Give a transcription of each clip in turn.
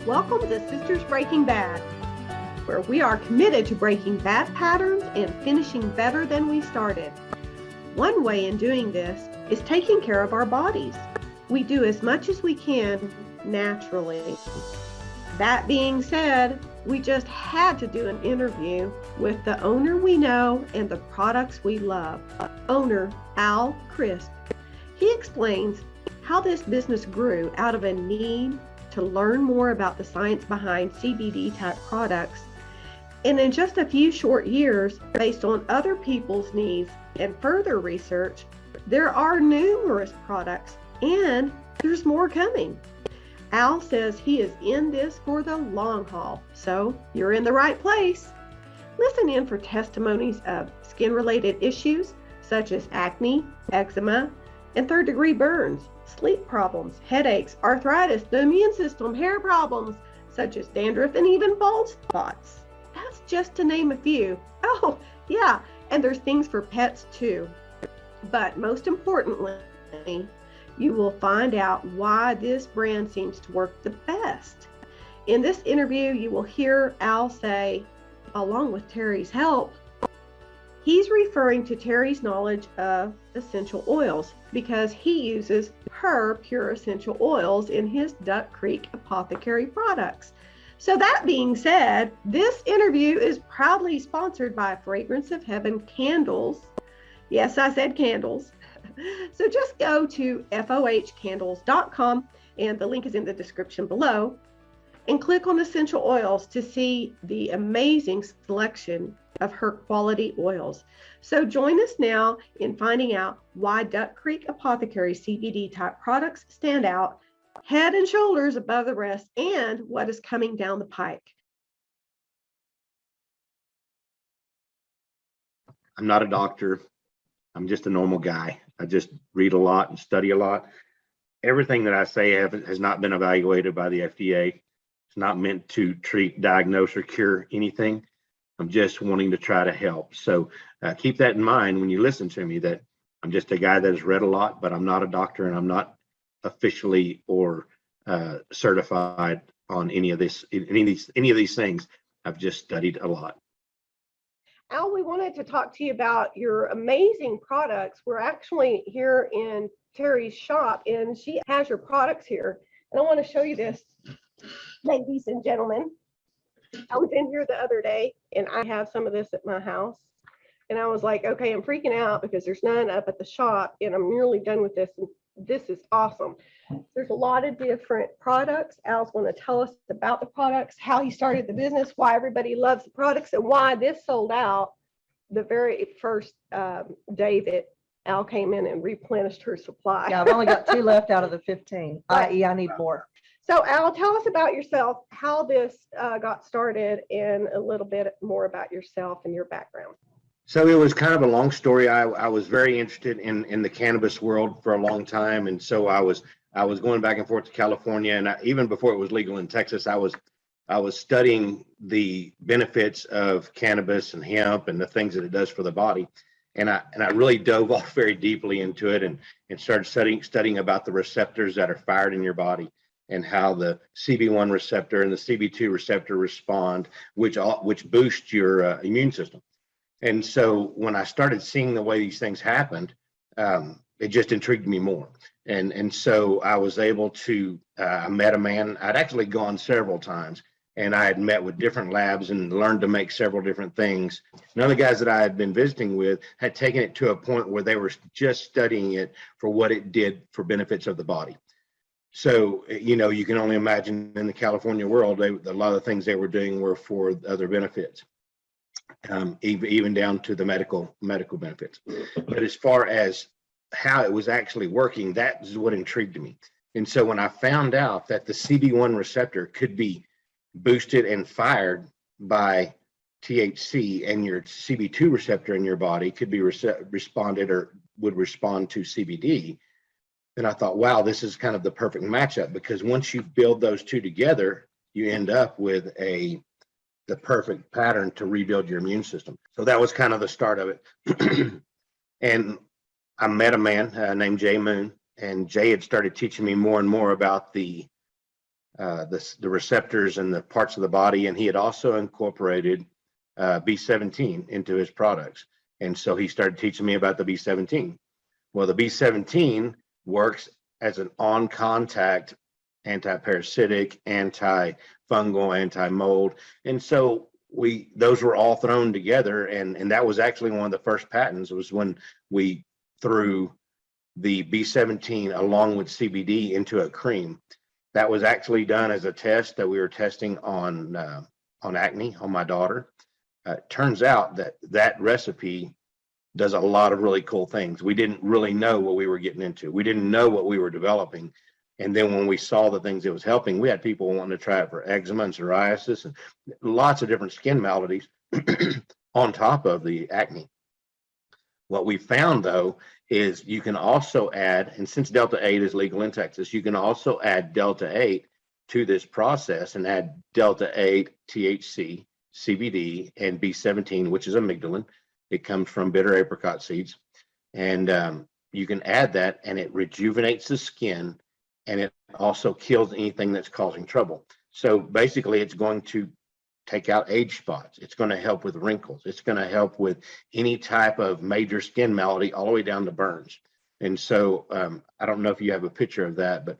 Welcome to Sisters Breaking Bad, where we are committed to breaking bad patterns and finishing better than we started. One way in doing this is taking care of our bodies. We do as much as we can naturally. That being said, we just had to do an interview with the owner we know and the products we love, owner Al Crisp. He explains how this business grew out of a need to learn more about the science behind CBD type products. And in just a few short years, based on other people's needs and further research, there are numerous products and there's more coming. Al says he is in this for the long haul, so you're in the right place. Listen in for testimonies of skin-related issues such as acne, eczema, and third-degree burns, sleep problems, headaches, arthritis, the immune system, hair problems such as dandruff, and even bald spots. That's just to name a few. Oh, yeah, and there's things for pets too. But most importantly, you will find out why this brand seems to work the best. In this interview, you will hear Al say, along with Terry's help, he's referring to Terry's knowledge of essential oils because he uses her pure essential oils in his Duck Creek Apothecary products. So that being said, this interview is proudly sponsored by Fragrance of Heaven Candles. Yes, I said candles. So just go to fohcandles.com, and the link is in the description below, and click on essential oils to see the amazing selection of her quality oils. So join us now in finding out why Duck Creek Apothecary CBD type products stand out head and shoulders above the rest and what is coming down the pike. I'm not a doctor. I'm just a normal guy. I just read a lot and study a lot. Everything that I say has not been evaluated by the FDA. It's not meant to treat, diagnose, or cure anything. I'm just wanting to try to help. So keep that in mind when you listen to me, that I'm just a guy that has read a lot, but I'm not a doctor, and I'm not officially or certified on any of these things. I've just studied a lot. Al, we wanted to talk to you about your amazing products. We're actually here in Terry's shop, and she has your products here. And I want to show you this, ladies and gentlemen. I was in here the other day, and I have some of this at my house. And I was like, okay, I'm freaking out because there's none up at the shop, and I'm nearly done with this. And this is awesome. There's a lot of different products. Al's going to tell us about the products, how he started the business, why everybody loves the products, and why this sold out the very first day that Al came in and replenished her supply. Yeah, I've only got 2 left out of the 15, i.e. I need more. So Al, tell us about yourself, how this got started, and a little bit more about yourself and your background. So it was kind of a long story. I was very interested in the cannabis world for a long time, and so I was going back and forth to California, and even before it was legal in Texas, I was studying the benefits of cannabis and hemp and the things that it does for the body, and I really dove off very deeply into it and started studying about the receptors that are fired in your body and how the CB1 receptor and the CB2 receptor respond, which boost your immune system. And so when I started seeing the way these things happened, it just intrigued me more. And so I was able to, I met a man. I'd actually gone several times, and I had met with different labs and learned to make several different things. None of the guys that I had been visiting with had taken it to a point where they were just studying it for what it did for benefits of the body. So, you can only imagine in the California world, a lot of the things they were doing were for other benefits. Even down to the medical benefits. But as far as how it was actually working, that is what intrigued me. And so when I found out that the CB1 receptor could be boosted and fired by THC, and your CB2 receptor in your body could be responded or would respond to CBD, then I thought, wow, this is kind of the perfect matchup, because once you build those two together, you end up with the perfect pattern to rebuild your immune system. So that was kind of the start of it. And I met a man named Jay Moon, and Jay had started teaching me more and more about the the receptors and the parts of the body. And he had also incorporated B17 into his products. And so he started teaching me about the B17. Well, the B17 works as an on-contact anti-parasitic, anti-fungal, anti-mold. And so those were all thrown together. And that was actually one of the first patents, was when we threw the B17 along with CBD into a cream. That was actually done as a test that we were testing on acne on my daughter. Turns out that recipe does a lot of really cool things. We didn't really know what we were getting into. We didn't know what we were developing. And then when we saw the things it was helping, we had people wanting to try it for eczema and psoriasis and lots of different skin maladies on top of the acne. What we found, though, is you can also add, and since Delta 8 is legal in Texas, you can also add Delta 8 to this process and add Delta 8, THC, CBD, and B17, which is amygdalin. It comes from bitter apricot seeds. And you can add that, and it rejuvenates the skin, and it also kills anything that's causing trouble. So basically, it's going to take out age spots. It's going to help with wrinkles. It's going to help with any type of major skin malady, all the way down to burns. And so I don't know if you have a picture of that, but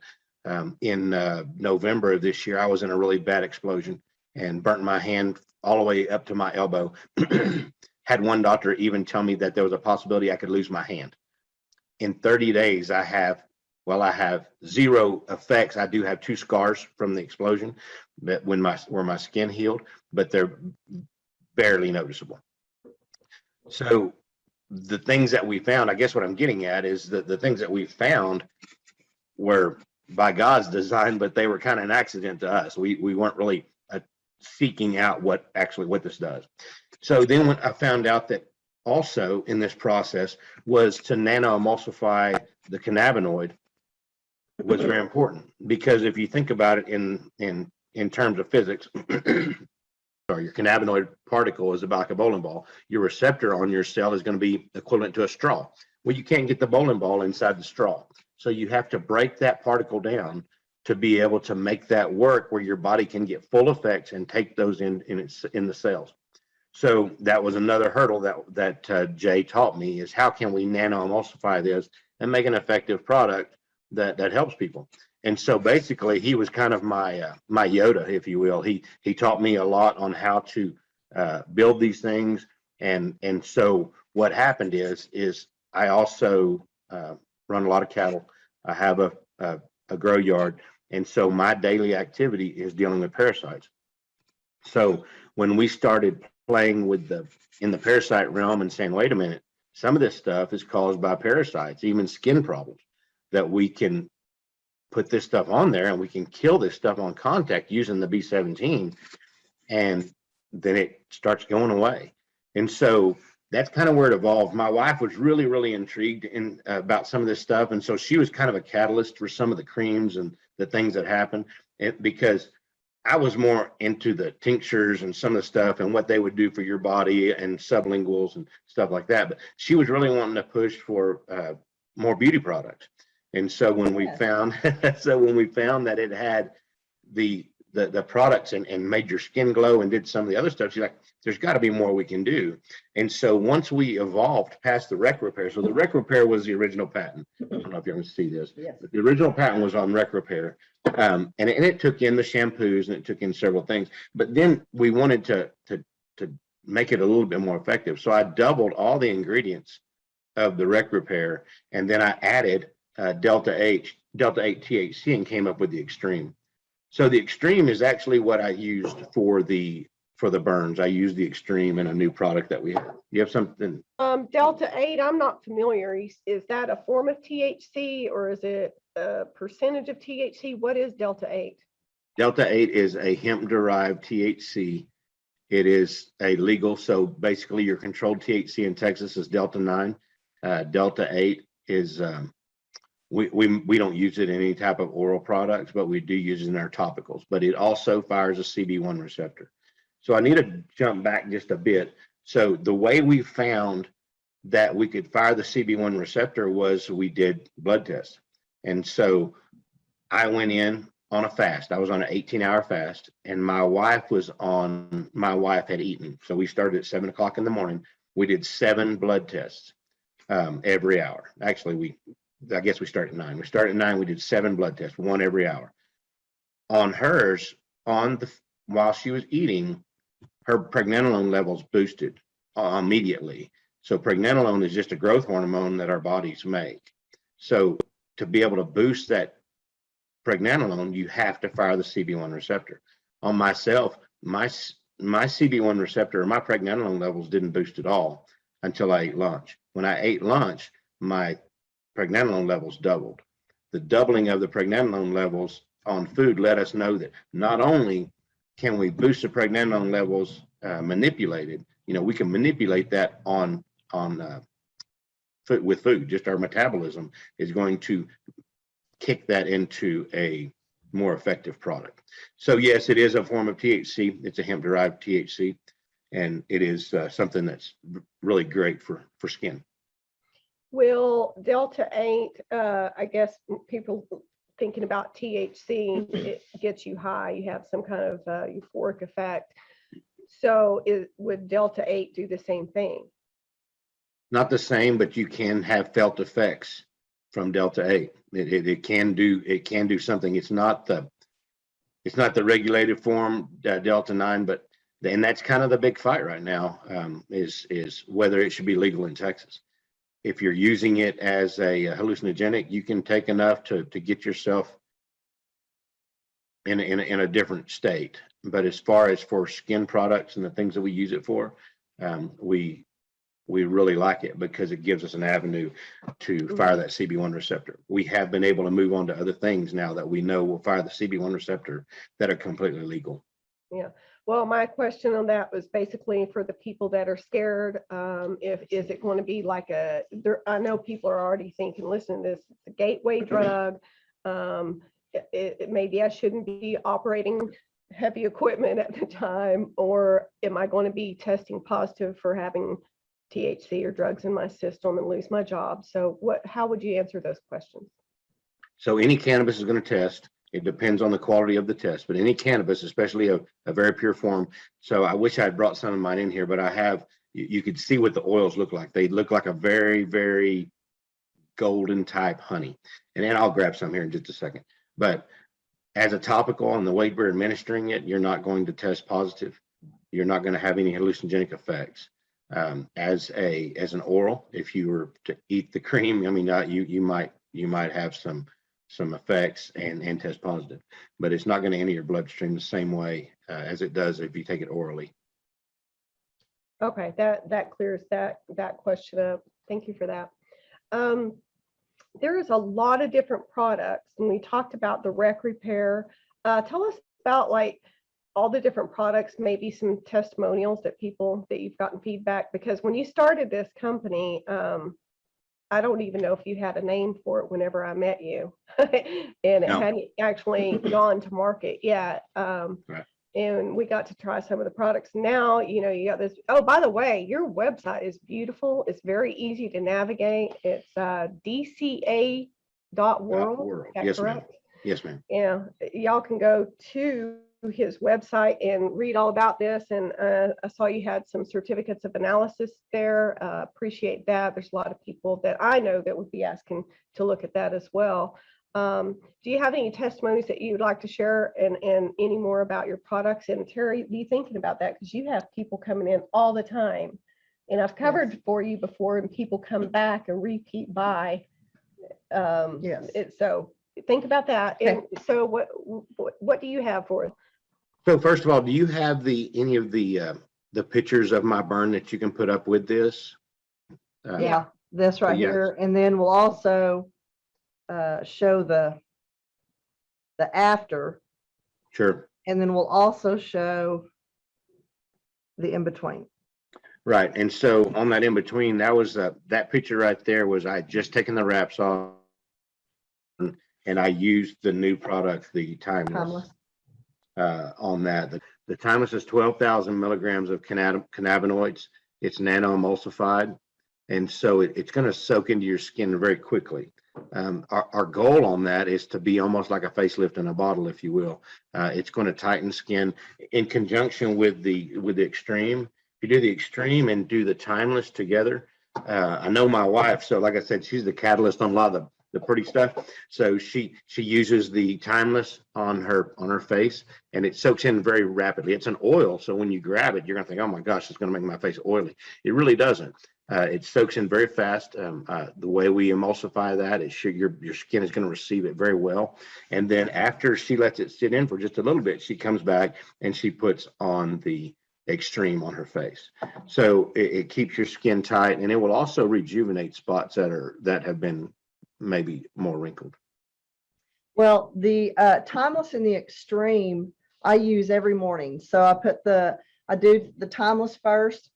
in November of this year, I was in a really bad explosion and burnt my hand all the way up to my elbow. Had one doctor even tell me that there was a possibility I could lose my hand. In 30 days, I have zero effects. I do have 2 scars from the explosion that where my skin healed, but they're barely noticeable. So the things that we found, I guess what I'm getting at is that the things that we found were by God's design, but they were kind of an accident to us. We weren't really seeking out what this does. So then when I found out that also in this process was to nano emulsify the cannabinoid was very important, because if you think about it in terms of physics, sorry, your cannabinoid particle is about like a bowling ball. Your receptor on your cell is going to be equivalent to a straw. Well, you can't get the bowling ball inside the straw. So you have to break that particle down to be able to make that work, where your body can get full effects and take those in the cells. So that was another hurdle that Jay taught me, is how can we nano emulsify this and make an effective product that helps people. And so basically he was kind of my Yoda, if you will. He taught me a lot on how to build these things. And so what happened is I also run a lot of cattle. I have a grow yard. And so my daily activity is dealing with parasites. So when we started playing in the parasite realm and saying, wait a minute, some of this stuff is caused by parasites, even skin problems, that we can put this stuff on there and we can kill this stuff on contact using the B17, and then it starts going away. And so that's kind of where it evolved. My wife was really, really intrigued about some of this stuff. And so she was kind of a catalyst for some of the creams and the things that happened, because I was more into the tinctures and some of the stuff and what they would do for your body and sublinguals and stuff like that. But she was really wanting to push for more beauty products. And so when we found that it had the products and made your skin glow and did some of the other stuff, she's like, there's got to be more we can do. And so once we evolved past the rec repair, so the rec repair was the original patent. I don't know if you're going to see this. Yes. But the original patent was on rec repair. And it took in the shampoos and it took in several things. But then we wanted to make it a little bit more effective. So I doubled all the ingredients of the rec repair, and then I added Delta 8 THC and came up with the Extreme. So the Extreme is actually what I used for the burns. I used the Extreme in a new product that we have. You have something? Delta 8, I'm not familiar. Is that a form of THC or is it a percentage of THC? What is Delta 8? Delta 8 is a hemp-derived THC. It is a legal, so basically your controlled THC in Texas is Delta 9. Delta 8 is we don't use it in any type of oral products, but we do use it in our topicals. But it also fires a CB1 receptor. So I need to jump back just a bit. So the way we found that we could fire the CB1 receptor was we did blood tests. And so I went in on a fast. I was on an 18-hour fast, and my wife had eaten. So we started at 7 o'clock in the morning. We did 7 blood tests every hour. Actually, I guess we started at 9. We started at 9. We did 7 blood tests, 1 every hour. On hers, while she was eating, her pregnenolone levels boosted immediately. So pregnenolone is just a growth hormone that our bodies make. So to be able to boost that pregnenolone, you have to fire the CB1 receptor. On myself, my CB1 receptor or my pregnenolone levels didn't boost at all until I ate lunch. When I ate lunch, my pregnenolone levels doubled. The doubling of the pregnenolone levels on food let us know that not only can we boost the pregnenolone levels manipulated, we can manipulate that on food with food. Just our metabolism is going to kick that into a more effective product. So yes, it is a form of THC. It's a hemp-derived THC, and it is something that's really great for skin. Will Delta 8, I guess people thinking about THC, it gets you high, you have some kind of euphoric effect. So would Delta 8 do the same thing? Not the same, but you can have felt effects from Delta 8. It can do something. It's not the regulated form Delta 9, and that's kind of the big fight right now, is whether it should be legal in Texas. If you're using it as a hallucinogenic, you can take enough to get yourself in a different state. But as far as for skin products and the things that we use it for, we really like it because it gives us an avenue to fire that CB1 receptor. We have been able to move on to other things now that we know will fire the CB1 receptor that are completely legal. Yeah. Well, my question on that was basically for the people that are scared. Is it going to be like I know people are already thinking, listen, this is a gateway drug. Maybe I shouldn't be operating heavy equipment at the time, or am I going to be testing positive for having THC or drugs in my system and lose my job? So how would you answer those questions? So any cannabis is going to test. It depends on the quality of the test, but any cannabis, especially a very pure form. So I wish I had brought some of mine in here, but I have, you could see what the oils look like. They look like a very, very golden type honey. And then I'll grab some here in just a second. But as a topical and the way we're administering it, you're not going to test positive. You're not going to have any hallucinogenic effects. As an oral, if you were to eat the cream, I mean, you might have some effects and test positive, but it's not going to enter your bloodstream the same way as it does if you take it orally. Okay, that clears that question up. Thank you for that. There is a lot of different products, and we talked about the rec repair. Tell us about like all the different products, maybe some testimonials that you've gotten feedback, because when you started this company, I don't even know if you had a name for it whenever I met you, and it hadn't actually gone to market yet. Right. And we got to try some of the products. Now, you got this. Oh, by the way, your website is beautiful. It's very easy to navigate. It's dca.world. Yes, correct? ma'am. Yes, ma'am. Yeah, y'all can go to his website and read all about this. And I saw you had some certificates of analysis there. Appreciate that. There's a lot of people that I know that would be asking to look at that as well. Do you have any testimonies that you'd like to share and any more about your products? And Terry, be thinking about that, because you have people coming in all the time, and I've covered for you before, and people come back and repeat buy. Yes. So think about that. Okay. And so what do you have for us? So first of all, do you have any of the pictures of my burn that you can put up with this? Yeah, this right yes. here. And then we'll also show the after. Sure. And then we'll also show the in between. Right. And so on that in between, that picture right there was I had just taken the wraps off, and I used the new product, the Timeless. On that. The Timeless is 12,000 milligrams of cannabinoids. It's nano emulsified, and so it's going to soak into your skin very quickly. Our goal on that is to be almost like a facelift in a bottle, if you will. It's going to tighten skin in conjunction with the extreme. If you do the extreme and do the timeless together, I know my wife, so like I said, she's the catalyst on a lot of the pretty stuff. So she uses the timeless on her face, and it soaks in very rapidly. It's an oil, so when you grab it, you're gonna think, oh my gosh, it's gonna make my face oily. It really doesn't. It soaks in very fast. The way we emulsify that is your skin is going to receive it very well. And then after she lets it sit in for just a little bit, she comes back and she puts on the extreme on her face. So it keeps your skin tight, and it will also rejuvenate spots that have been maybe more wrinkled. Well, the timeless and the extreme I use every morning. So I do the timeless first.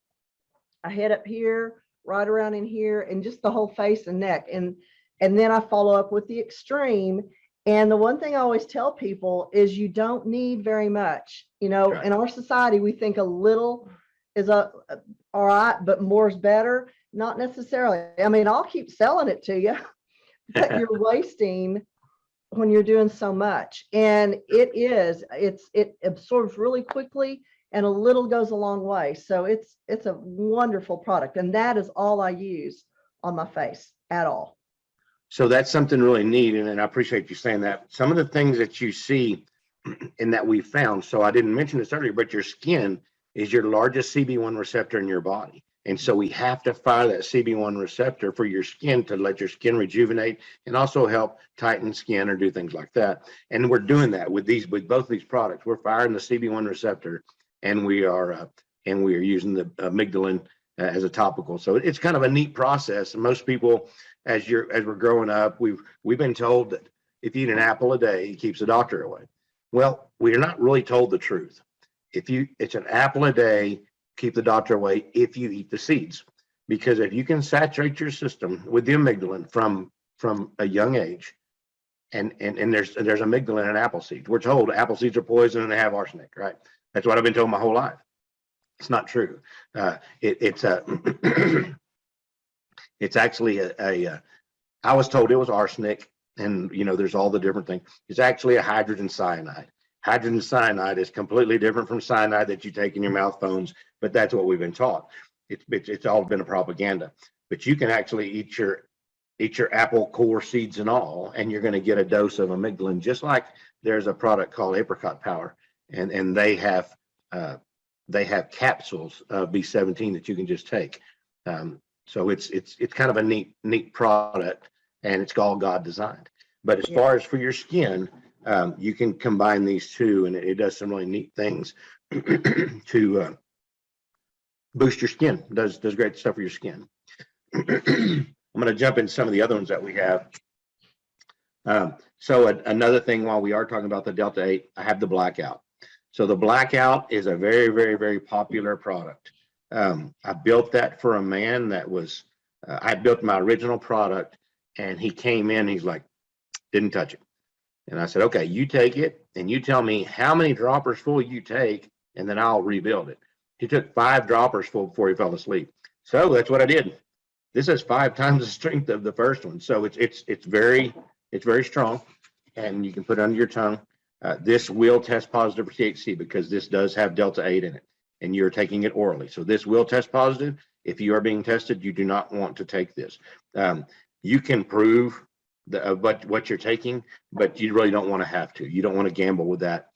I head up here, right around in here, and just the whole face and neck. And then I follow up with the extreme. And the one thing I always tell people is you don't need very much. You know, Right. In our society, we think a little is all right, but more is better. Not necessarily. I mean, I'll keep selling it to you, but you're wasting when you're doing so much. And it absorbs really quickly, and a little goes a long way. So it's a wonderful product. And that is all I use on my face at all. So that's something really neat, and I appreciate you saying that. Some of the things that you see and that we found, so I didn't mention this earlier, but your skin is your largest CB1 receptor in your body. And so we have to fire that CB1 receptor for your skin to let your skin rejuvenate and also help tighten skin or do things like that. And we're doing that with both these products. We're firing the CB1 receptor, and we are using the amygdalin as a topical. So it's kind of a neat process. And most people, as we're growing up, we've been told that if you eat an apple a day, it keeps the doctor away. Well, we're not really told the truth. It's an apple a day, keep the doctor away if you eat the seeds. Because if you can saturate your system with the amygdalin from a young age, and there's amygdalin in apple seeds. We're told apple seeds are poison and they have arsenic, right? That's what I've been told my whole life. It's not true. It's actually I was told it was arsenic, and there's all the different things. It's actually a hydrogen cyanide. Hydrogen cyanide is completely different from cyanide that you take in your mouth phones, but that's what we've been taught. It's all been a propaganda. But you can actually eat your apple core seeds and all, and you're going to get a dose of amygdalin, just like there's a product called Apricot Power, and they have capsules of B17 that you can just take. So it's kind of a neat product, and it's all God designed. But as far as for your skin, you can combine these two, and it does some really neat things to boost your skin. Does great stuff for your skin. I'm going to jump into some of the other ones that we have. So another thing, while we are talking about the Delta 8, I have the Blackout. So the Blackout is a very, very, very popular product. I built that for a man that was, I built my original product, and he came in, he's like, didn't touch it. And I said, okay, you take it and you tell me how many droppers full you take, and then I'll rebuild it. He took 5 droppers full before he fell asleep. So that's what I did. This is 5 times the strength of the first one. So it's very strong, and you can put it under your tongue. This will test positive for THC because this does have Delta 8 in it, and you're taking it orally. So this will test positive. If you are being tested, you do not want to take this. You can prove what you're taking, but you really don't want to have to. You don't want to gamble with that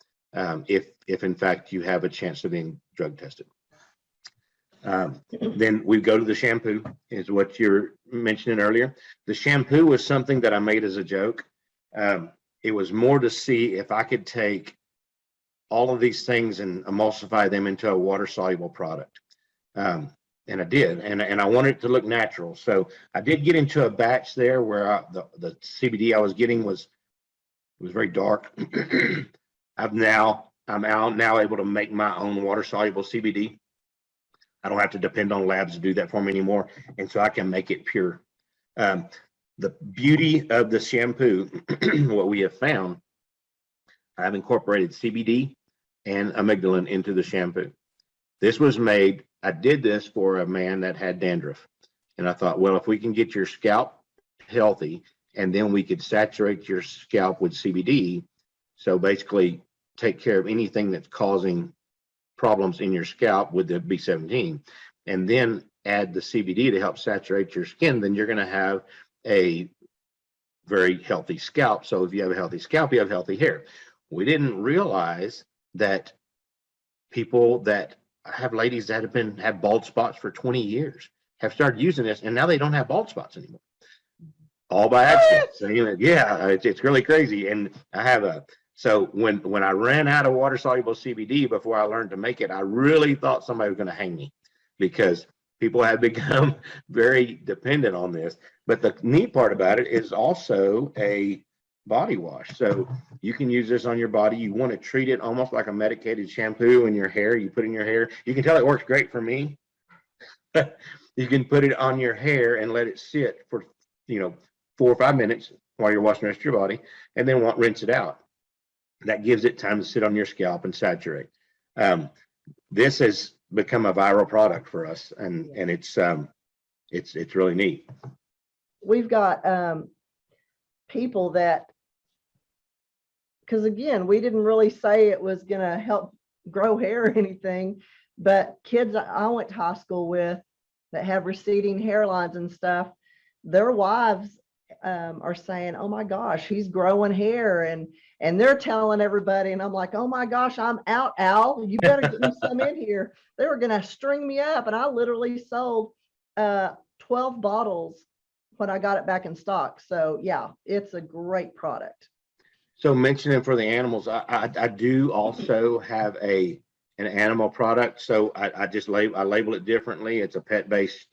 if in fact you have a chance of being drug tested. Then we go to the shampoo, is what you're mentioning earlier. The shampoo was something that I made as a joke. It was more to see if I could take all of these things and emulsify them into a water-soluble product. And I did, and I wanted it to look natural. So I did get into a batch there where the CBD I was getting was very dark. I'm now able to make my own water-soluble CBD. I don't have to depend on labs to do that for me anymore, and so I can make it pure. The beauty of the shampoo, what we have found, I've incorporated CBD and amygdalin into the shampoo. This was made, I did this for a man that had dandruff. And I thought, well, if we can get your scalp healthy and then we could saturate your scalp with CBD. So basically take care of anything that's causing problems in your scalp with the B17, and then add the CBD to help saturate your skin. Then you're going to have a very healthy scalp. So if you have a healthy scalp, you have healthy hair. We didn't realize that people that have ladies that have bald spots for 20 years have started using this, and now they don't have bald spots anymore, all by accident. So yeah, it's really crazy. And I have so when I ran out of water soluble CBD before I learned to make it, I really thought somebody was going to hang me, because people have become very dependent on this. But the neat part about it is also a body wash. So you can use this on your body. You want to treat it almost like a medicated shampoo in your hair. You put in your hair. You can tell it works great for me. You can put it on your hair and let it sit for 4 or 5 minutes while you're washing the rest of your body, and then rinse it out. That gives it time to sit on your scalp and saturate. This has become a viral product for us, and it's really neat. We've got people that, because again, we didn't really say it was going to help grow hair or anything, but kids I went to high school with that have receding hairlines and stuff, their wives are saying, oh my gosh, he's growing hair, and they're telling everybody, and I'm like, oh my gosh, I'm out, Al, you better get me some in here. They were gonna string me up, and I literally sold 12 bottles when I got it back in stock. So yeah, it's a great product. So mentioning for the animals, I do also have an animal product. So I label it differently. It's a pet-based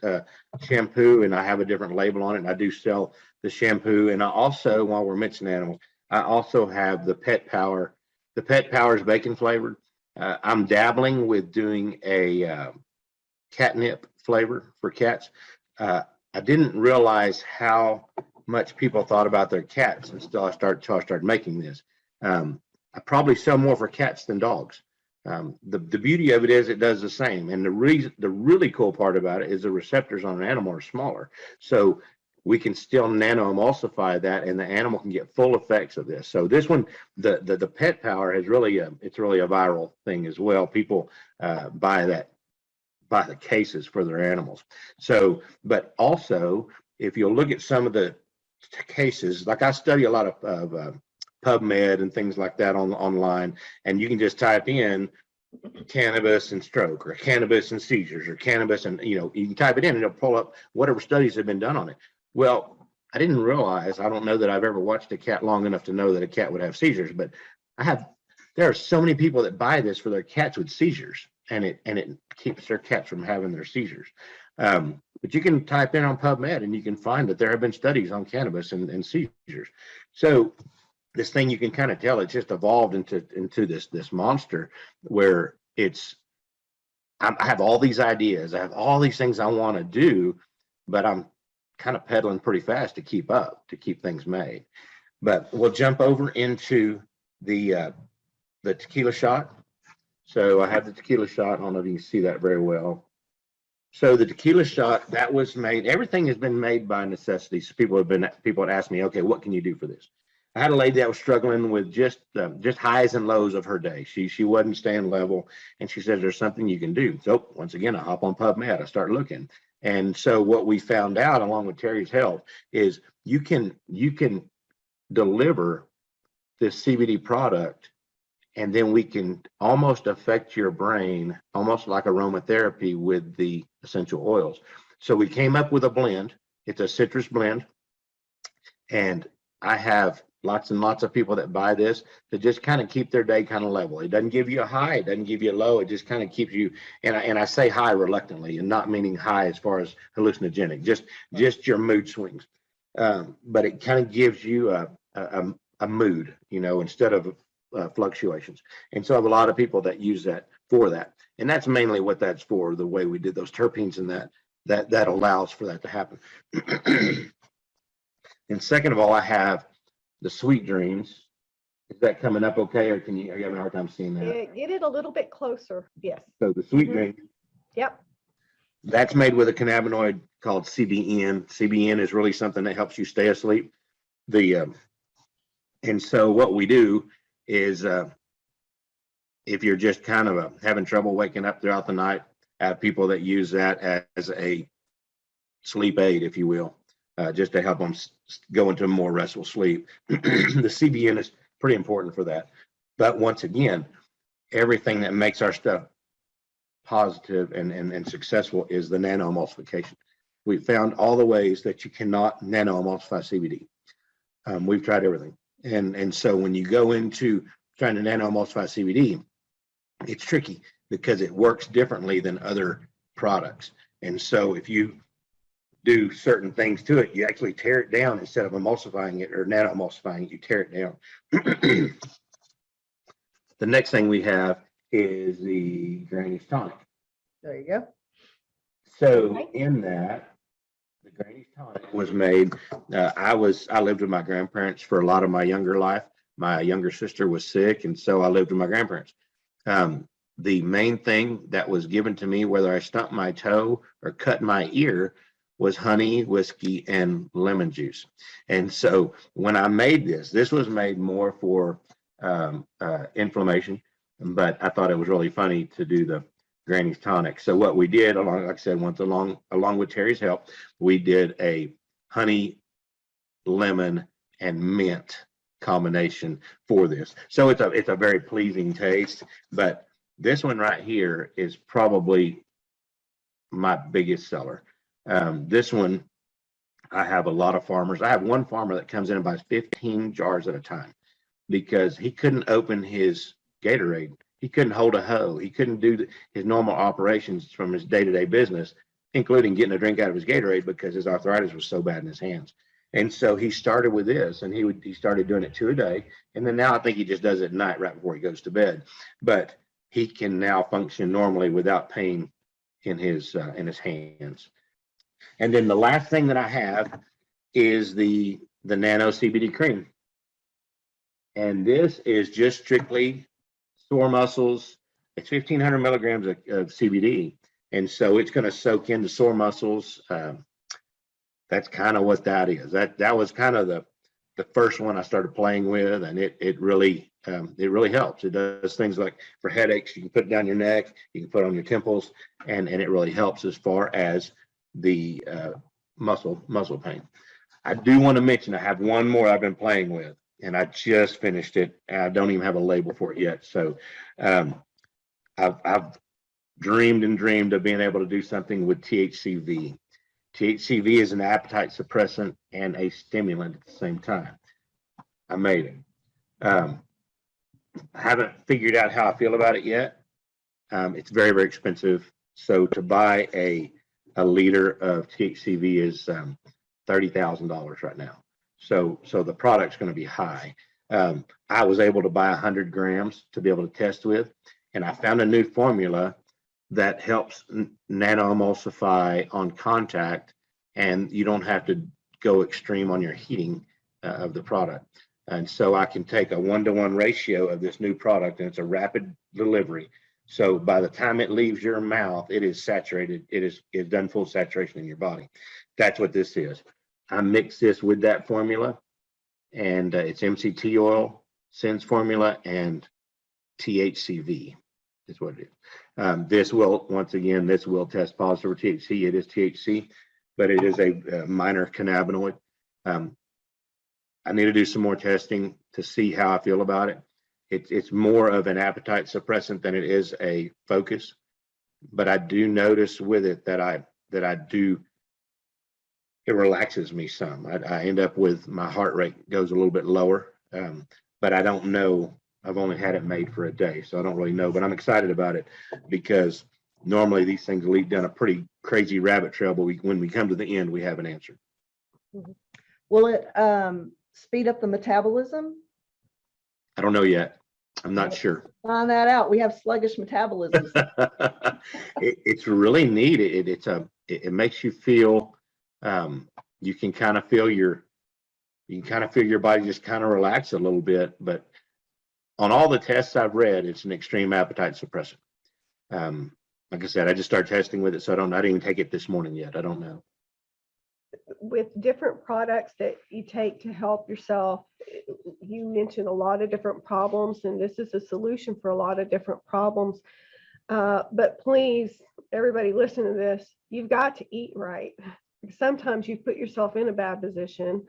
shampoo, and I have a different label on it. And I do sell the shampoo, and I also, while we're mentioning animals, I also have the Pet Power. The Pet Power is bacon flavored. I'm dabbling with doing a catnip flavor for cats. I didn't realize how much people thought about their cats until I started making this. I probably sell more for cats than dogs. The beauty of it is it does the same. And the really cool part about it is the receptors on an animal are smaller. So we can still nano-emulsify that, and the animal can get full effects of this. So this one, the Pet Power is really it's really a viral thing as well. People buy the cases for their animals. So, but also, if you'll look at some of the cases, like I study a lot of PubMed and things like that online, and you can just type in cannabis and stroke, or cannabis and seizures, or cannabis, and you can type it in and it'll pull up whatever studies have been done on it. Well, I didn't realize, I don't know that I've ever watched a cat long enough to know that a cat would have seizures, but there are so many people that buy this for their cats with seizures, and it keeps their cats from having their seizures. But you can type in on PubMed and you can find that there have been studies on cannabis and seizures. So this thing, you can kind of tell it's just evolved into this monster where I have all these ideas, I have all these things I want to do, but I'm kind of pedaling pretty fast to keep things made. But we'll jump over into the tequila shot. So I have the tequila shot. I don't know if you can see that very well. So the tequila shot, that was made, everything has been made by necessity. So people had asked me, okay, what can you do for this? I had a lady that was struggling with just highs and lows of her day. She wasn't staying level, and she said, there's something you can do. So once again, I hop on PubMed, I start looking. And so what we found out, along with Terry's help, is you can deliver this CBD product, and then we can almost affect your brain, almost like aromatherapy with the essential oils. So we came up with a blend. It's a citrus blend, and I have lots and lots of people that buy this to just kind of keep their day kind of level. It doesn't give you a high, it doesn't give you a low, it just kind of keeps you, and I say high reluctantly, and not meaning high as far as hallucinogenic, just your mood swings. But it kind of gives you a mood, instead of fluctuations. And so I have a lot of people that use that for that. And that's mainly what that's for, the way we did those terpenes, and that allows for that to happen. And second of all, I have the Sweet Dreams. Is that coming up okay, or are you having a hard time seeing that? Get it a little bit closer. Yes. So the Sweet Dreams. Yep. That's made with a cannabinoid called CBN. CBN is really something that helps you stay asleep. The and so what we do is, if you're just kind of having trouble waking up throughout the night, I have people that use that as a sleep aid, if you will, just to help them go into a more restful sleep. The CBN is pretty important for that. But once again, everything that makes our stuff positive and successful is the nano emulsification. We found all the ways that you cannot nano emulsify CBD. We've tried everything. And so when you go into trying to nano emulsify CBD, it's tricky because it works differently than other products. And so if you do certain things to it, you actually tear it down instead of emulsifying it or nano emulsifying it, you tear it down. The next thing we have is the Granny's tonic. There you go. So in that, the Granny's tonic was made. I lived with my grandparents for a lot of my younger life. My younger sister was sick, and so I lived with my grandparents. The main thing that was given to me, whether I stumped my toe or cut my ear, was honey, whiskey, and lemon juice. And so when I made this was made more for inflammation, but I thought it was really funny to do the Granny's tonic. So what we did, like I said, along with Terry's help, we did a honey, lemon, and mint combination for this. So it's a very pleasing taste, but this one right here is probably my biggest seller. This one, I have a lot of farmers. I have one farmer that comes in and buys 15 jars at a time because he couldn't open his Gatorade. He couldn't hold a hoe. He couldn't do his normal operations from his day-to-day business, including getting a drink out of his Gatorade because his arthritis was so bad in his hands. And so he started with this, and he started doing it 2 a day. And then now I think he just does it at night right before he goes to bed. But he can now function normally without pain in his hands. And then the last thing that I have is the nano CBD cream. And this is just strictly sore muscles. It's 1,500 milligrams of CBD. And so it's going to soak into sore muscles. That's kind of what that is. That was kind of the first one I started playing with, and it really helps. It does things like for headaches, you can put it down your neck, you can put it on your temples, and it really helps as far as the muscle pain. I do want to mention I have one more I've been playing with, and I just finished it. I don't even have a label for it yet. So I've dreamed of being able to do something with THCV. THCV is an appetite suppressant and a stimulant at the same time. I made it. I haven't figured out how I feel about it yet. It's very, very expensive. So to buy a liter of THCV is $30,000 right now. So the product's going to be high. I was able to buy 100 grams to be able to test with, and I found a new formula that helps nano emulsify on contact, and you don't have to go extreme on your heating of the product. And so I can take a 1-to-1 ratio of this new product, and it's a rapid delivery. So by the time it leaves your mouth, it is saturated. It's done full saturation in your body. That's what this is. I mix this with that formula, and it's MCT oil, SENS formula, and THCV is what it is. This will test positive for THC. It is THC, but it is a minor cannabinoid. I need to do some more testing to see how I feel about it. It's more of an appetite suppressant than it is a focus, but I do notice with it that it relaxes me some. I end up with my heart rate goes a little bit lower, but I don't know. I've only had it made for a day, so I don't really know, but I'm excited about it because normally these things lead down a pretty crazy rabbit trail, but when we come to the end, we have an answer. Will it speed up the metabolism? I don't know yet. I'm not sure. Find that out. We have sluggish metabolism. It's really neat. It makes you feel, you can kind of feel your body just kind of relax a little bit, but on all the tests I've read, it's an extreme appetite suppressant. Like I said, I just started testing with it, so I didn't even take it this morning yet. I don't know. with different products that you take to help yourself, you mentioned a lot of different problems, and this is a solution for a lot of different problems. But please, everybody listen to this. You've got to eat right. Sometimes you put yourself in a bad position,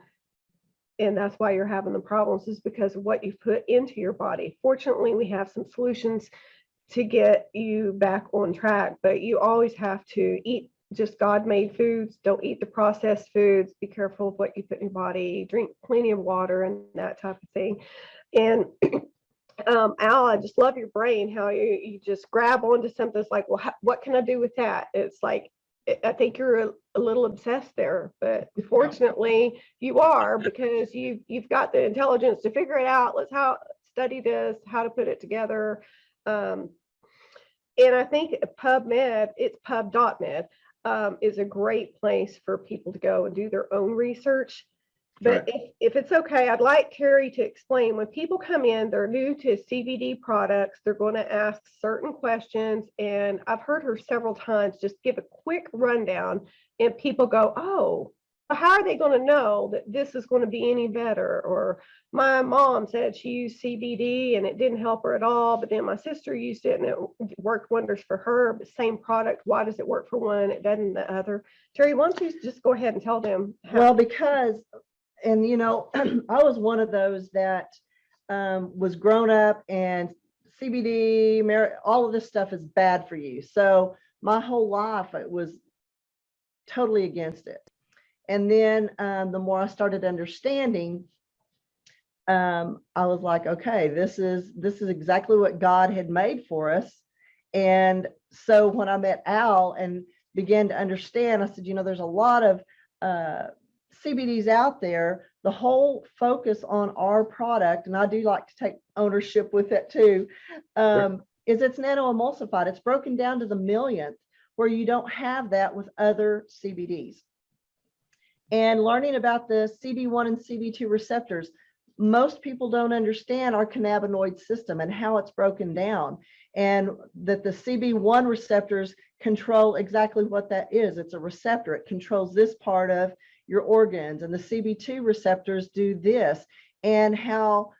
and that's why you're having the problems, is because of what you've put into your body. Fortunately, we have some solutions to get you back on track, but you always have to eat just God-made foods. Don't eat the processed foods. Be careful of what you put in your body. Drink plenty of water and that type of thing. And Al, I just love your brain, how you just grab onto something. It's like, well, what can I do with that? It's like, I think you're a little obsessed there, but fortunately you are, because you've got the intelligence to figure it out. Let's study this, how to put it together. And I think PubMed, it's pub.med, is a great place for people to go and do their own research. But if it's okay, I'd like Carrie to explain, when people come in, they're new to CBD products, they're going to ask certain questions. And I've heard her several times just give a quick rundown, and people go, oh, how are they going to know that this is going to be any better? Or my mom said she used CBD and it didn't help her at all, but then my sister used it and it worked wonders for her. But same product, why does it work for one, it doesn't the other? Terry, why don't you just go ahead and tell them how? Well, because, and you know, I was one of those that was grown up, and CBD, all of this stuff is bad for you. So my whole life, it was totally against it. And then the more I started understanding, I was like, okay, this is exactly what God had made for us. And so when I met Al and began to understand, I said, you know, there's a lot of CBDs out there. The whole focus on our product, and I do like to take ownership with it too, is it's nano-emulsified. It's broken down to the millionth, where you don't have that with other CBDs. And learning about the CB1 and CB2 receptors, most people don't understand our cannabinoid system and how it's broken down, and that the CB1 receptors control exactly what that is. It's a receptor. It controls this part of your organs, and the CB2 receptors do this, and how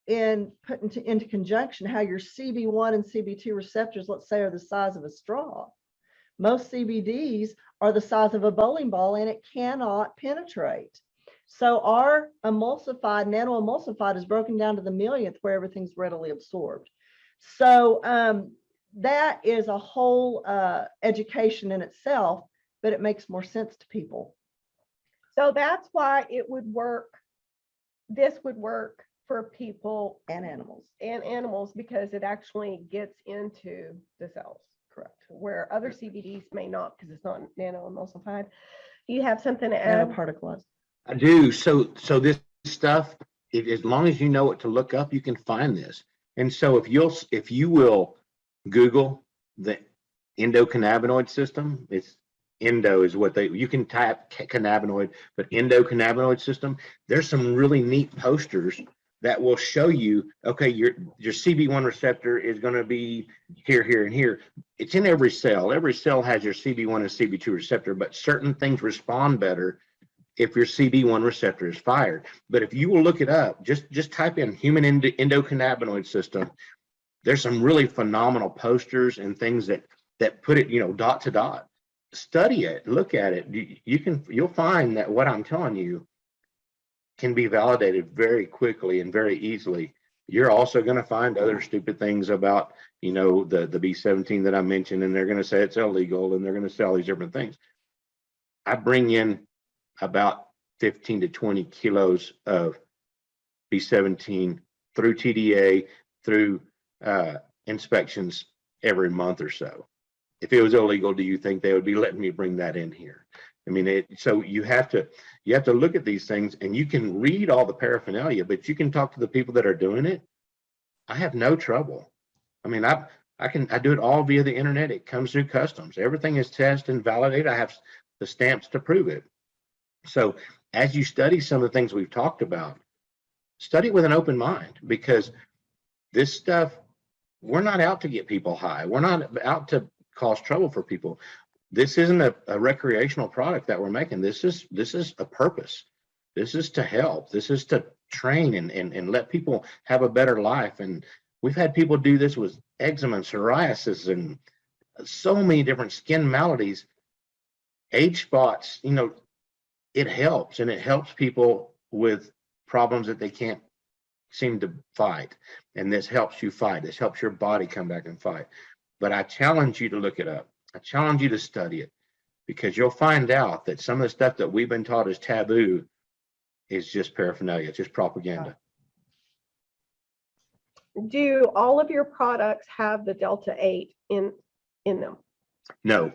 put into conjunction, how your CB1 and CB2 receptors, let's say, are the size of a straw. Most CBDs are the size of a bowling ball, and it cannot penetrate. So our emulsified, nano-emulsified, is broken down to the millionth, where everything's readily absorbed. So that is a whole education in itself, but it makes more sense to people. So that's why it would work. This would work for people And animals. Because it actually gets into the cells. Correct. Where other CBDs may not, because it's not nano-emulsified. You have something to add? Nanoparticles. I do. So this stuff, as long as you know what to look up, you can find this. And so if you will Google the endocannabinoid system, it's endo is what you can type cannabinoid, but endocannabinoid system, there's some really neat posters that will show you, okay, your CB1 receptor is going to be here, here, and here. It's in every cell. Every cell has your CB1 and CB2 receptor, but certain things respond better if your CB1 receptor is fired. But if you will look it up, just type in human endocannabinoid system. There's some really phenomenal posters and things that put it, you know, dot to dot. Study it, look at it. You'll find that what I'm telling you can be validated very quickly and very easily. You're also going to find other stupid things about, you know, the B17 that I mentioned, and they're going to say it's illegal, and they're going to say all these different things. I bring in about 15 to 20 kilos of B17 through TDA, through inspections every month or so. If it was illegal, do you think they would be letting me bring that in here? I mean, so you have to look at these things, and you can read all the paraphernalia, but you can talk to the people that are doing it. I have no trouble. I mean, I do it all via the internet. It comes through customs. Everything is tested and validated. I have the stamps to prove it. So as you study some of the things we've talked about, study with an open mind, because this stuff, we're not out to get people high. We're not out to cause trouble for people. this isn't a recreational product that we're making. This is a purpose. This is to help. This is to train and let people have a better life. And we've had people do this with eczema and psoriasis and so many different skin maladies, age spots. It helps, and it helps people with problems that they can't seem to fight. And this helps you fight. This helps your body come back and fight. But I challenge you to look it up. I challenge you to study it, because you'll find out that some of the stuff that we've been taught is taboo is just paraphernalia, it's just propaganda. Do all of your products have the Delta 8 in them? No,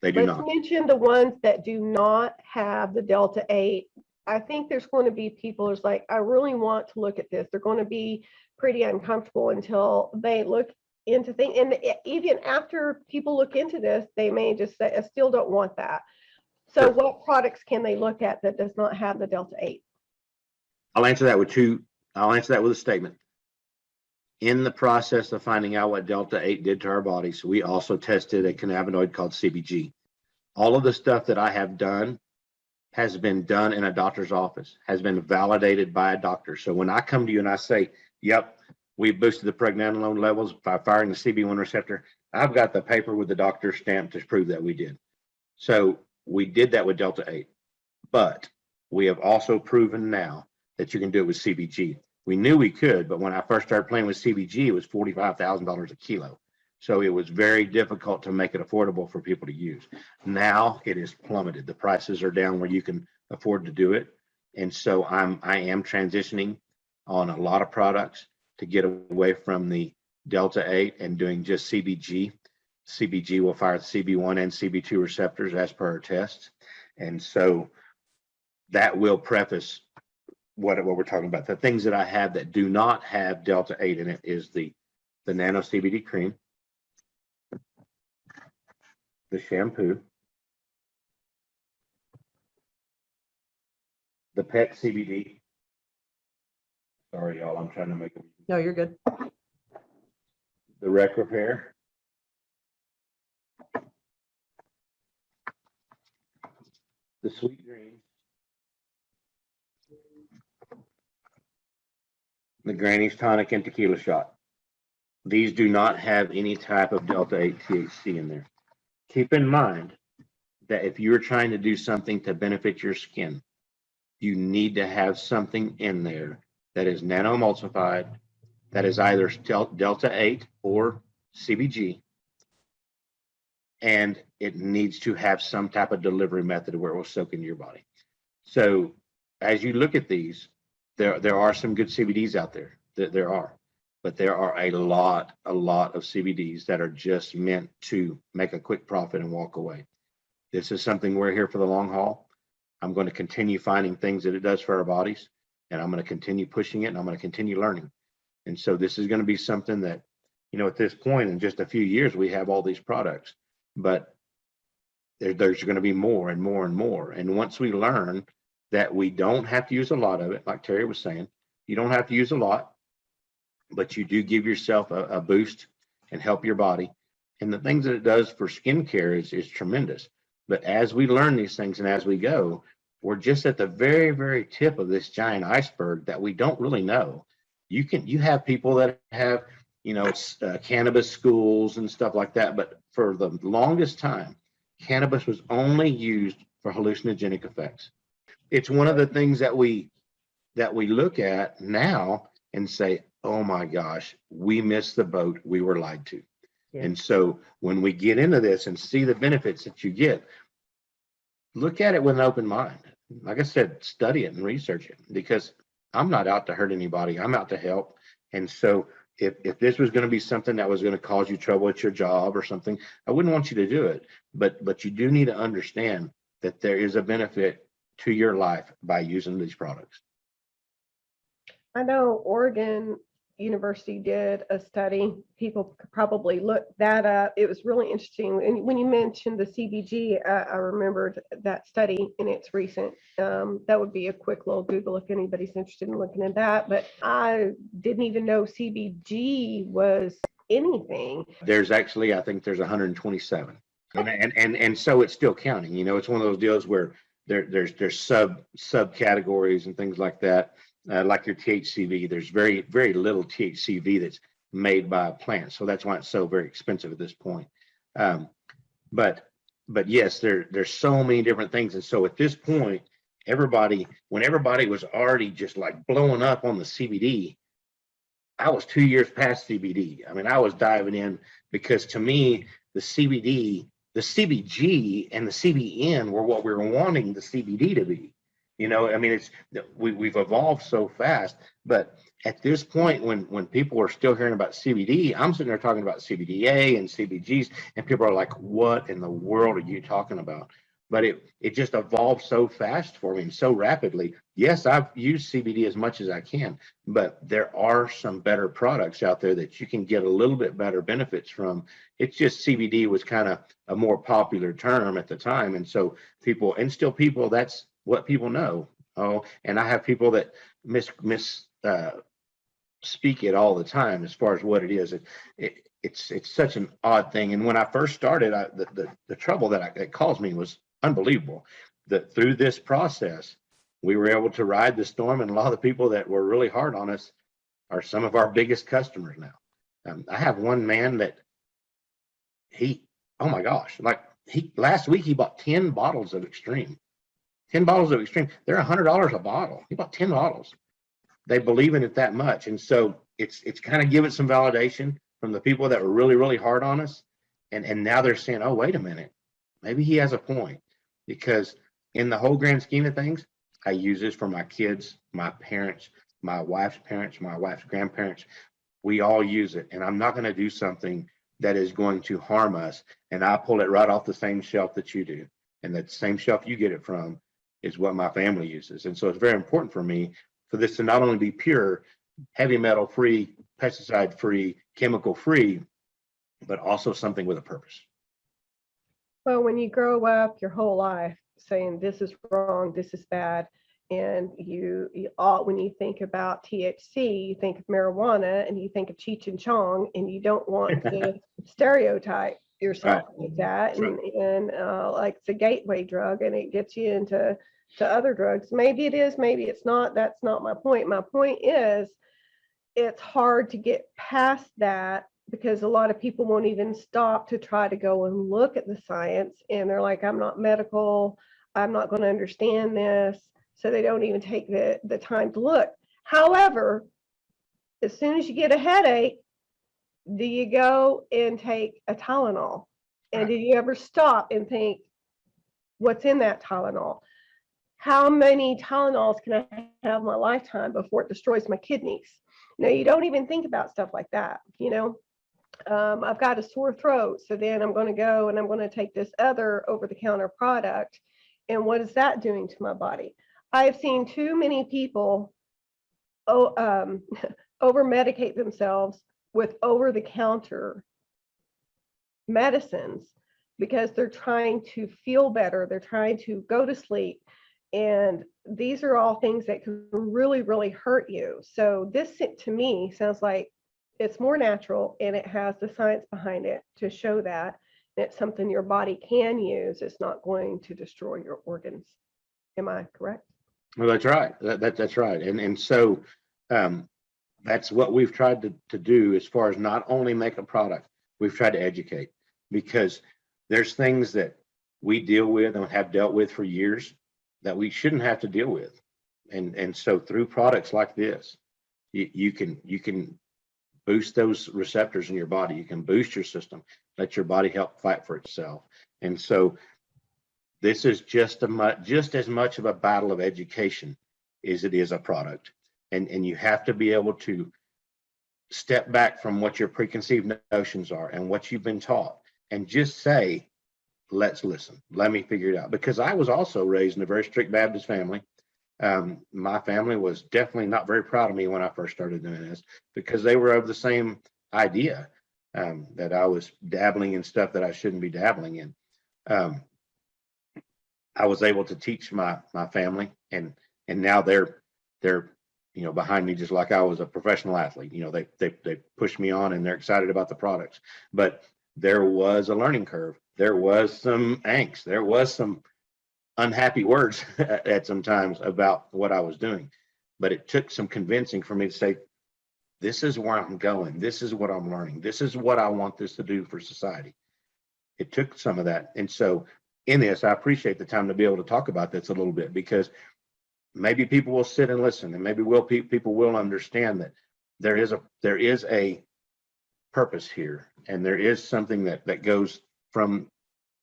they do Let's not. mention the ones that do not have the Delta 8. I think there's going to be people who's like, I really want to look at this. They're going to be pretty uncomfortable until they look into things. And even after people look into this, they may just say, I still don't want that. So Sure. what products can they look at that does not have the Delta 8? I'll answer that with a statement. In the process of finding out what Delta 8 did to our bodies, we also tested a cannabinoid called CBG. All of the stuff that I have done has been done in a doctor's office, has been validated by a doctor. So when I come to you and I say, yep, we boosted the pregnenolone levels by firing the CB1 receptor, I've got the paper with the doctor's stamp to prove that we did. So we did that with Delta 8, but we have also proven now that you can do it with CBG. We knew we could, but when I first started playing with CBG, it was $45,000 a kilo. So it was very difficult to make it affordable for people to use. Now it is plummeted. The prices are down where you can afford to do it. And so I am transitioning on a lot of products to get away from the Delta 8 and doing just CBG. CBG will fire the CB1 and CB2 receptors as per our tests. And so that will preface what we're talking about. The things that I have that do not have Delta 8 in it is the nano CBD cream, the shampoo, the pet CBD. Sorry, y'all, I'm trying to make it. No, you're good. The Rec Repair, the Sweet Green, the Granny's Tonic and Tequila Shot. These do not have any type of Delta 8 THC in there. Keep in mind that if you're trying to do something to benefit your skin, you need to have something in there that is nano-emulsified, that is either Delta 8 or CBG, and it needs to have some type of delivery method where it will soak into your body. So as you look at these, there are some good CBDs out there. There are. But there are a lot of CBDs that are just meant to make a quick profit and walk away. This is something we're here for the long haul. I'm going to continue finding things that it does for our bodies, and I'm going to continue pushing it, and I'm going to continue learning. And so this is going to be something that, at this point, in just a few years, we have all these products, but there's going to be more and more and more. And once we learn that we don't have to use a lot of it, like Terry was saying, you don't have to use a lot, but you do give yourself a boost and help your body. And the things that it does for skincare is tremendous. But as we learn these things and as we go, we're just at the very, very tip of this giant iceberg that we don't really know. You have people that have, cannabis schools and stuff like that. But for the longest time, cannabis was only used for hallucinogenic effects. It's one of the things that we look at now and say, oh my gosh, we missed the boat. We were lied to. Yeah. And so when we get into this and see the benefits that you get, look at it with an open mind. Like I said, study it and research it, because I'm not out to hurt anybody. I'm out to help. And so if this was going to be something that was going to cause you trouble at your job or something, I wouldn't want you to do it. But you do need to understand that there is a benefit to your life by using these products. I know Oregon University did a study. People could probably look that up. It was really interesting. And when you mentioned the CBG, I remembered that study, and it's recent. That would be a quick little Google if anybody's interested in looking at that. But I didn't even know CBG was anything. There's actually, I think there's 127. and so it's still counting. It's one of those deals where there's subcategories and things like that, like your THCV. There's very, very little THCV that's made by a plant, so that's why it's so very expensive at this point. But yes, there's so many different things, and so at this point, when everybody was already just like blowing up on the CBD, I was 2 years past CBD. I mean, I was diving in because to me, the CBD, the CBG, and the CBN were what we were wanting the CBD to be. I mean, we've evolved so fast, but at this point, when people are still hearing about CBD, I'm sitting there talking about CBDA and CBGs, and people are like, "What in the world are you talking about?" But it just evolved so fast for me and so rapidly. Yes, I've used CBD as much as I can, but there are some better products out there that you can get a little bit better benefits from. It's just CBD was kind of a more popular term at the time, and so people, that's what people know. Oh, and I have people that speak it all the time as far as what it is. It's such an odd thing. And when I first started, the trouble that caused me was unbelievable. That through this process, we were able to ride the storm, and a lot of the people that were really hard on us are some of our biggest customers now. I have one man that oh my gosh, last week he bought 10 bottles of Extreme. 10 bottles of Extreme. They're $100 a bottle. He bought 10 bottles. They believe in it that much. And so it's kind of giving some validation from the people that were really, really hard on us. And now they're saying, oh, wait a minute, maybe he has a point. Because in the whole grand scheme of things, I use this for my kids, my parents, my wife's parents, my wife's grandparents. We all use it. And I'm not going to do something that is going to harm us. And I pull it right off the same shelf that you do. And that same shelf you get it from is what my family uses. And so it's very important for me for this to not only be pure, heavy metal free, pesticide free, chemical free, but also something with a purpose. Well, when you grow up your whole life saying this is wrong, this is bad, and when you think about THC, you think of marijuana and you think of Cheech and Chong, and you don't want to stereotype yourself like that. And like it's a gateway drug and it gets you into other drugs. Maybe it is, maybe it's not. That's not my point. My point is it's hard to get past that because a lot of people won't even stop to try to go and look at the science, and they're like, I'm not medical, I'm not going to understand this, so they don't even take the time to look. However, as soon as you get a headache, do you go and take a Tylenol? And did you ever stop and think, what's in that Tylenol? How many Tylenols can I have in my lifetime before it destroys my kidneys? No, you don't even think about stuff like that. I've got a sore throat, so then I'm going to go and I'm going to take this other over-the-counter product. And what is that doing to my body? I've seen too many people over-medicate themselves with over-the-counter medicines because they're trying to feel better. They're trying to go to sleep. And these are all things that can really, really hurt you. So this, to me, sounds like it's more natural and it has the science behind it to show that it's something your body can use. It's not going to destroy your organs. Am I correct? Well, that's right. That's right. And so that's what we've tried to do as far as not only make a product, we've tried to educate, because there's things that we deal with and have dealt with for years that we shouldn't have to deal with. And so through products like this, you can boost those receptors in your body. You can boost your system, let your body help fight for itself. And so this is just as much of a battle of education as it is a product. And you have to be able to step back from what your preconceived notions are and what you've been taught and just say, let's listen. Let me figure it out. Because I was also raised in a very strict Baptist family. My family was definitely not very proud of me when I first started doing this, because they were of the same idea, that I was dabbling in stuff that I shouldn't be dabbling in. I was able to teach my family, and now they're behind me, just like I was a professional athlete. They push me on and they're excited about the products. But there was a learning curve there was some angst. There was some unhappy words at some times about what I was doing. But it took some convincing for me to say, this is where I'm going. This is what I'm learning. This is what I want this to do for society. It took some of that. And so in this, I appreciate the time to be able to talk about this a little bit, because maybe people will sit and listen, and maybe people will understand that there is a purpose here, and there is something that goes from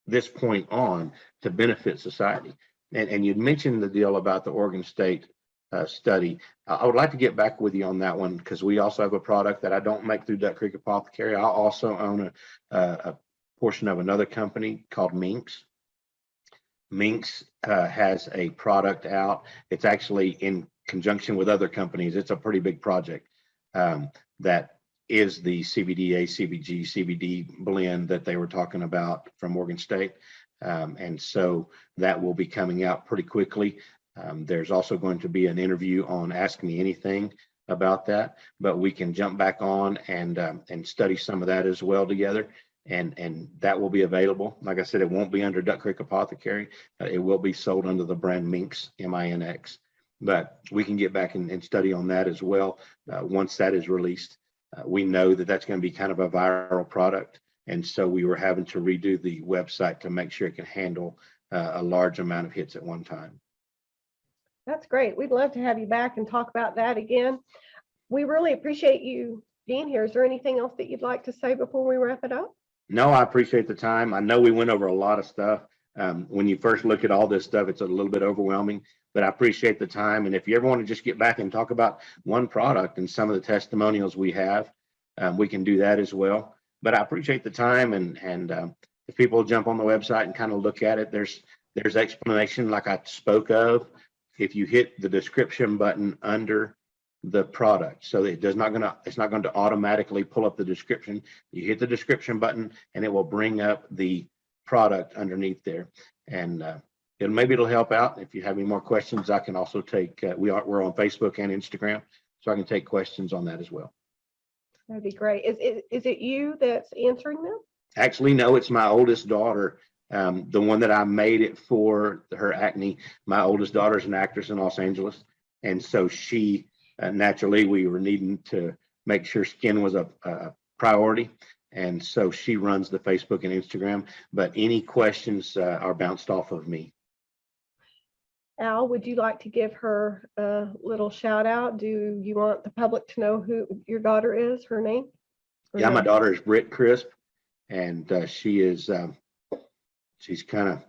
this point on to benefit society. And you mentioned the deal about the Oregon State study. I would like to get back with you on that one, because we also have a product that I don't make through Duck Creek Apothecary. I also own a portion of another company called Minx. Minx has a product out. It's actually in conjunction with other companies. It's a pretty big project that is the CBDA, CBG, CBD blend that they were talking about from Oregon State. And so that will be coming out pretty quickly. There's also going to be an interview on Ask Me Anything about that, but we can jump back on and study some of that as well together. And that will be available. Like I said, it won't be under Duck Creek Apothecary. It will be sold under the brand Minx, M-I-N-X. But we can get back and study on that as well once that is released. We know that that's going to be kind of a viral product. And so we were having to redo the website to make sure it can handle a large amount of hits at one time. That's great. We'd love to have you back and talk about that again. We really appreciate you being here. Is there anything else that you'd like to say before we wrap it up? No, I appreciate the time. I know we went over a lot of stuff. When you first look at all this stuff, it's a little bit overwhelming, but I appreciate the time. And if you ever want to just get back and talk about one product and some of the testimonials we have, we can do that as well. But I appreciate the time, and if people jump on the website and kind of look at it, there's explanation like I spoke of. If you hit the description button under the product, so that it's not going to automatically pull up the description. You hit the description button and it will bring up the product underneath there, and maybe it'll help out. If you have any more questions, I can also take we're on Facebook and Instagram, so I can take questions on that as well. That'd be great. Is it you that's answering them? Actually, no, it's my oldest daughter, the one that I made it for her acne. My oldest daughter is an actress in Los Angeles, and so she naturally, we were needing to make sure skin was a priority. And so she runs the Facebook and Instagram, but any questions are bounced off of me. Al, would you like to give her a little shout out? Do you want the public to know who your daughter is, her name? Yeah, my daughter is Britt Crisp, and she's kind of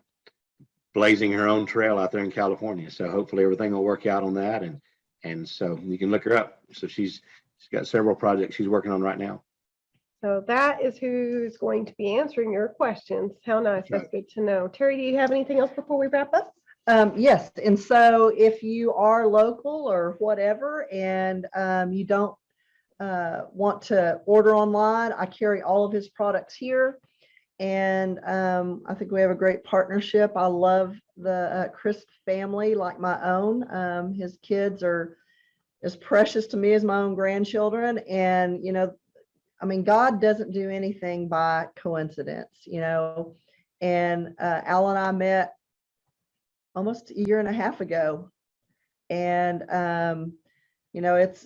blazing her own trail out there in California. So hopefully everything will work out on that. And so you can look her up. So she's got several projects she's working on right now. So that is who's going to be answering your questions. How nice. That's good to know. Terry, do you have anything else before we wrap up? Yes. And so if you are local or whatever, and you don't want to order online, I carry all of his products here. And I think we have a great partnership. I love the Crisp family like my own. His kids are as precious to me as my own grandchildren. And, I mean, God doesn't do anything by coincidence, and Al and I met almost a year and a half ago. And,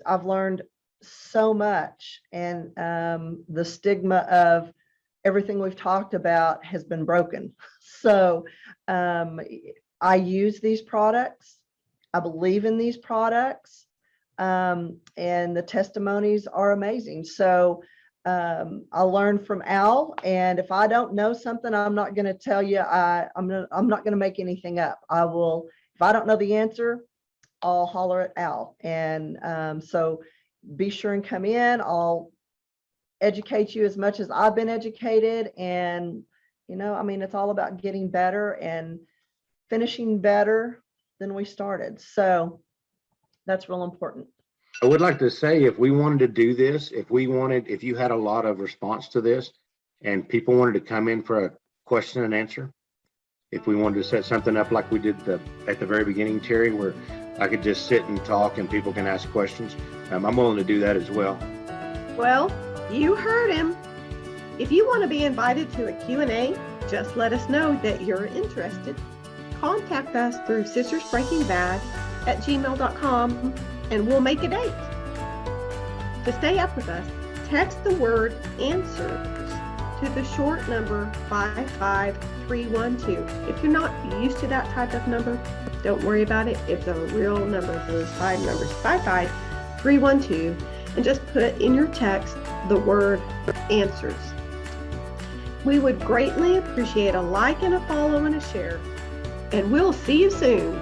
I've learned so much, and the stigma of everything we've talked about has been broken. So I use these products. I believe in these products, and the testimonies are amazing. So I learned from Al, and if I don't know something, I'm not going to tell you. I'm not going to make anything up. I will, if I don't know the answer, I'll holler at Al. And so be sure and come in. I'll educate you as much as I've been educated. And, it's all about getting better and finishing better than we started. So that's real important. I would like to say, if we wanted to do this, if you had a lot of response to this and people wanted to come in for a question and answer, if we wanted to set something up like we did at the very beginning, Terry, where I could just sit and talk and people can ask questions, I'm willing to do that as well. Well, you heard him. If you want to be invited to a Q&A, Just let us know that you're interested. Contact us through SistersBreakingBad@gmail.com and we'll make a date. To stay up with us, text the word answers to the short number 55312. If you're not used to that type of number, don't worry about it. It's a real number. Those 5 numbers, 55312, and just put in your text the word answers. We would greatly appreciate a like and a follow and a share, and we'll see you soon.